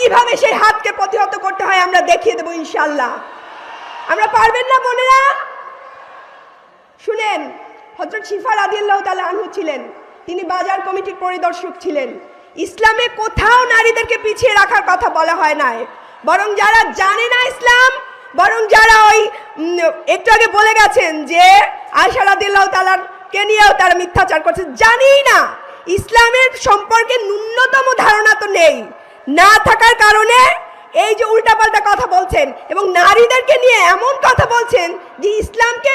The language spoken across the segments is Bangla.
কিভাবে সেই হাতকে প্রতিহত করতে হয় আমরা দেখিয়ে দেব ইনশাআল্লাহ। আমরা পারবেন না বোনেরা? শুনেন, হযরত শিফা রাদিয়াল্লাহু তাআলা আনহু ছিলেন, তিনি বাজার কমিটির পরিদর্শক ছিলেন। ইসলামে কোথাও নারীদেরকে পিছিয়ে রাখার কথা বলা হয় নাই, বরং যারা জানে না ইসলাম, বরং যারা ওই একটু আগে বলে গেছেন যে আয়েশা রাদিয়াল্লাহু তাআলার কে নিয়েও তারা মিথ্যাচার করছে, জানেই না, ইসলামের সম্পর্কে ন্যূনতম ধারণা তো নেই, না থাকার কারণে এই যে উল্টাপাল্টা কথা বলছেন এবং নারীদেরকে নিয়ে এমন কথা বলছেন যে ইসলামকে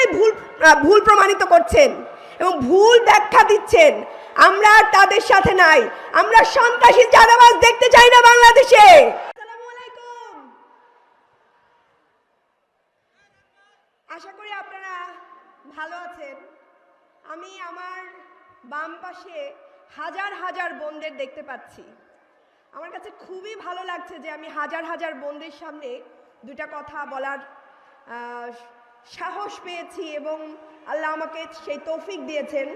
ভুল প্রমাণিত করছেন এবং ভুল ব্যাখ্যা দিচ্ছেন। আমরা আর তাদের সাথে নাই, আমরা সন্ত্রাসী চাঁদাবাজ দেখতে চাই না বাংলাদেশে। আসসালামু আলাইকুম। আশা করি আপনারা ভালো আছেন। আমি আমার বাম পাশে হাজার হাজার বোনদের দেখতে পাচ্ছি। আমার কাছে খুবই ভালো লাগছে যে আমি হাজার হাজার বোনদের সামনে দুটা কথা বলার সাহস পেয়েছি এবং আল্লাহ আমাকে সেই তৌফিক দিয়েছেন।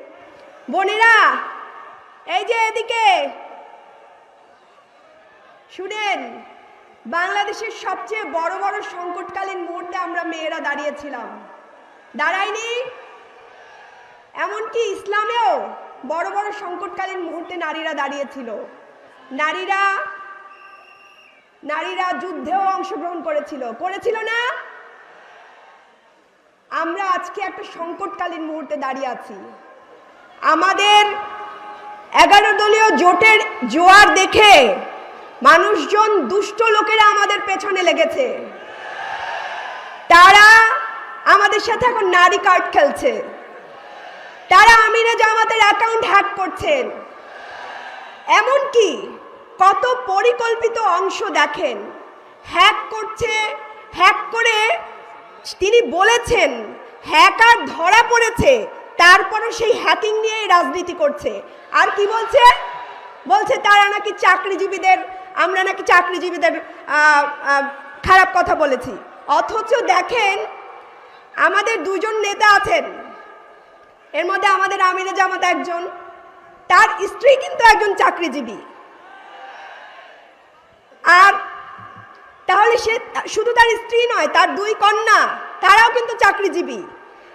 বোনেরা, এই যে এদিকে শুনেন, বাংলাদেশের সবচেয়ে বড় বড় সংকটকালীন মুহূর্তে আমরা মেয়েরা দাঁড়িয়েছিলাম, দাঁড়াইনি? এমনকি ইসলামেও বড় বড় সংকটকালীন মুহূর্তে নারীরা দাঁড়িয়েছিল। নারীরা যুদ্ধেও অংশগ্রহণ করেছিল না? আমরা আজকে একটা সংকটকালীন মুহূর্তে দাঁড়িয়ে আছি। আমাদের 11 দলীয় জোটের জোয়ার দেখে মানুষজন, দুষ্ট লোকেরা আমাদের পেছনে লেগেছে। তারা আমাদের সাথে এখন নারী কার্ড খেলছে, তারা আমিরে জামাতের অ্যাকাউন্ট হ্যাক করছেন। এমনকি কত পরিকল্পিত অংশ দেখেন, হ্যাক করে তিনি বলেছেন হ্যাকার ধরা পড়েছে, তারপরও সেই হ্যাকিং নিয়ে রাজনীতি করছে। আর কি বলছে তারা নাকি আমরা নাকি চাকরিজীবীদের খারাপ কথা বলেছি। অথচ দেখেন, আমাদের দুজন নেতা আছেন, এর মধ্যে আমাদের আমিরে জামাত একজন, তার স্ত্রী কিন্তু একজন চাকরিজীবী। আর তাহলে সে শুধু তার স্ত্রী নয়, তার 2 কন্যা, তারাও কিন্তু চাকরিজীবী।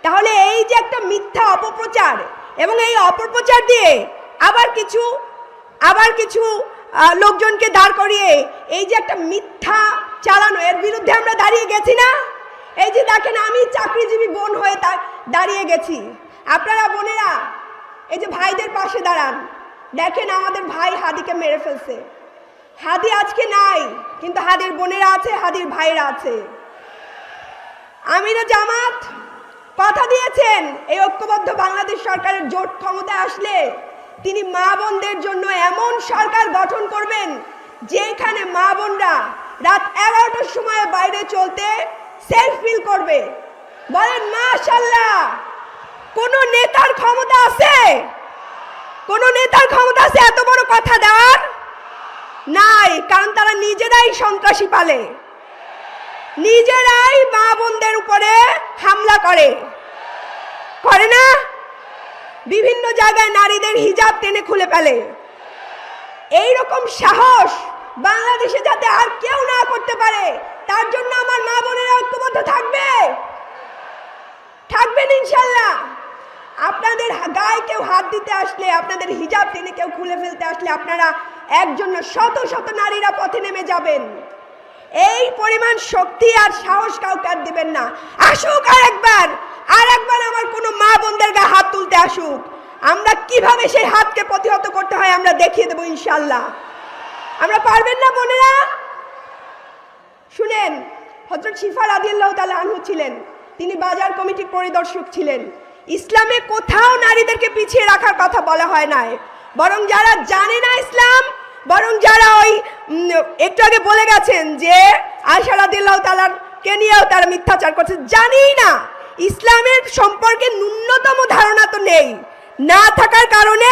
তাহলে এই যে একটা মিথ্যা অপপ্রচার, এবং এই অপপ্রচার দিয়ে আবার কিছু লোকজনকে দাঁড় করিয়ে এই যে একটা মিথ্যা চালানো, এর বিরুদ্ধে আমরা দাঁড়িয়ে গেছি না? এই যে দেখেন, আমি চাকরিজীবী বোন হয়ে দাঁড়িয়ে গেছি। আপনারা বোনেরা এই যে ভাইদের পাশে দাঁড়ান, দেখেন আমাদের ভাই হাদিকে মেরে ফেলছে। হাদি আজকে নাই, কিন্তু হাদির বোনেরা আছে, হাদির ভাইরা আছে। আমিরে জামাত কথা দিয়েছেন এই ঐক্যবদ্ধ বাংলাদেশ সরকারের জোট ক্ষমতায় আসলে তিনি মা বোনদের জন্য এমন সরকার গঠন করবেন যেখানে মা বোনরা রাত 11টার সময় বাইরে চলতে সেফ ফিল করবে। বলেন মাশাআল্লাহ। কোন নেতার ক্ষমতা আছে? এত বড় কথা দেওয়ার? নাই, কারণ তারা নিজেরাই সন্ত্রাসী পালে, নিজেরাই মা বোনদের উপরে হামলা করে না? বিভিন্ন জায়গায় নারীদের হিজাব টেনে খুলে ফেলে। এইরকম সাহস বাংলাদেশে যাতে আর কেউ না করতে পারে, তার জন্য আমার মা বোনেরা ঐক্যবদ্ধ থাকবেন ইনশাল্লাহ। আপনাদের গায়ে কেউ হাত দিতে আসলে, আপনাদের হিজাব টেনে কেউ খুলে ফেলতে আসলে, আপনারা একজন শত শত নারীরা পথে নেমে যাবেন। এই পরিমাণ শক্তি আর সাহস কাউকে আর দিবেন না। আসুক আর একবার আমার কোনো মা বোনদের গায়ে হাত তুলতে আসুক, আমরা কিভাবে সেই হাতকে প্রতিহত করতে হয় আমরা দেখিয়ে দেব ইনশাআল্লাহ। আমরা পারবেন না বোনেরা? শুনেন, হযরত শিফা রাদিয়াল্লাহু তাআলা আনহু ছিলেন, তিনি বাজার কমিটির পরিদর্শক ছিলেন। ইসলামে কোথাও নারীদেরকে পিছিয়ে রাখার কথা বলা হয় নাই, বরং যারা জানে না ইসলাম, বরং যারা ওই একটু আগে বলে গেছেন যে আয়েশা রাদিয়াল্লাহু তাআলার কে নিয়েও তারা মিথ্যাচার করছে, জানেই না, ইসলামের সম্পর্কে ন্যূনতম ধারণা তো নেই, না থাকার কারণে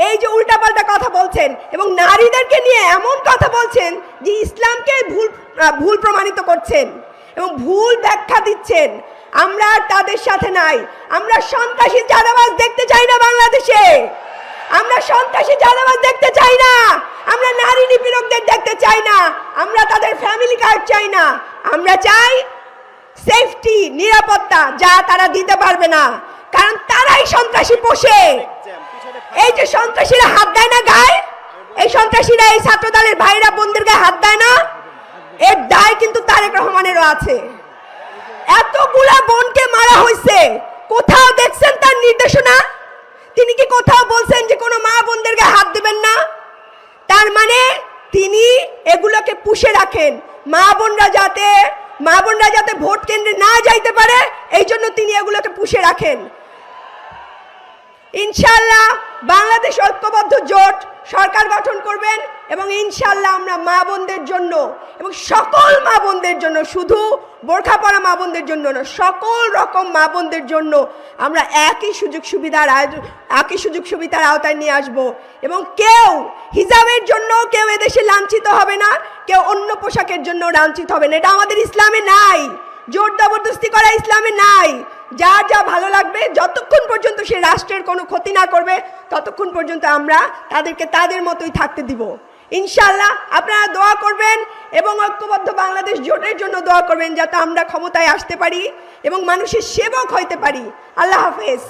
এই যে উল্টাপাল্টা কথা বলছেন এবং নারীদেরকে নিয়ে এমন কথা বলছেন যে ইসলামকে ভুল প্রমাণিত করছেন এবং ভুল ব্যাখ্যা দিচ্ছেন। আমরা আর তাদের সাথে নাই, আমরা সন্ত্রাসী চাঁদাবাজ দেখতে চাই না বাংলাদেশে। আমরা সন্ত্রাসী জানাবাজ দেখতে চাই না, আমরা নারী নিপীড়কদের দেখতে চাই না, আমরা তাদের ফ্যামিলি কার্ড চাই না। আমরা চাই সেফটি, নিরাপত্তা, যা তারা দিতে পারবে না, কারণ তারাই সন্ত্রাসী পোষে। এই যে সন্ত্রাসীরা হাত দেয় না গায়ে, এই সন্ত্রাসীরা এই ছাত্র দলের ভাইরা বোনদের গায়ে হাত দেয় না, এর দায় কিন্তু তারেক রহমানেরও আছে। এতগুলা বোনকে মারা হয়েছে, কোথাও দেখছেন তার নির্দেশনা? তিনি কি কোথাও বলছেন যে কোনো মা বোনদের গায়ে হাত দিবেন না? তার মানে তিনি এগুলোকে পুষে রাখেন, মা বোনরা যাতে ভোট কেন্দ্রে না যাইতে পারে, এই জন্য তিনি এগুলোকে পুষে রাখেন। ইনশাআল্লাহ বাংলাদেশ ঐক্যবদ্ধ জোট সরকার গঠন করবেন এবং ইনশাআল্লাহ আমরা মা বোনদের জন্য এবং সকল মা বোনদের জন্য, শুধু বোরখা পরা মা বোনদের জন্য না, সকল রকম মা বোনদের জন্য আমরা একই সুযোগ সুবিধার আওতায় নিয়ে আসব। এবং কেউ হিজাবের জন্য কেউ এদেশে লাঞ্ছিত হবে না, কেউ অন্য পোশাকের জন্য লাঞ্ছিত হবে না। এটা আমাদের ইসলামে নাই, জোর জবরদস্তি করা ইসলামে নাই। যার যা ভালো লাগবে, যতক্ষণ পর্যন্ত সে রাষ্ট্রের কোনো ক্ষতি না করবে ততক্ষণ পর্যন্ত আমরা তাদেরকে তাদের মতোই থাকতে দিব। ইনশাআল্লাহ আপনারা দোয়া করবেন এবং ঐক্যবদ্ধ বাংলাদেশ জোটের জন্য দোয়া করবেন, যাতে আমরা ক্ষমতায় আসতে পারি এবং মানুষের সেবক হইতে পারি। আল্লাহ হাফেজ।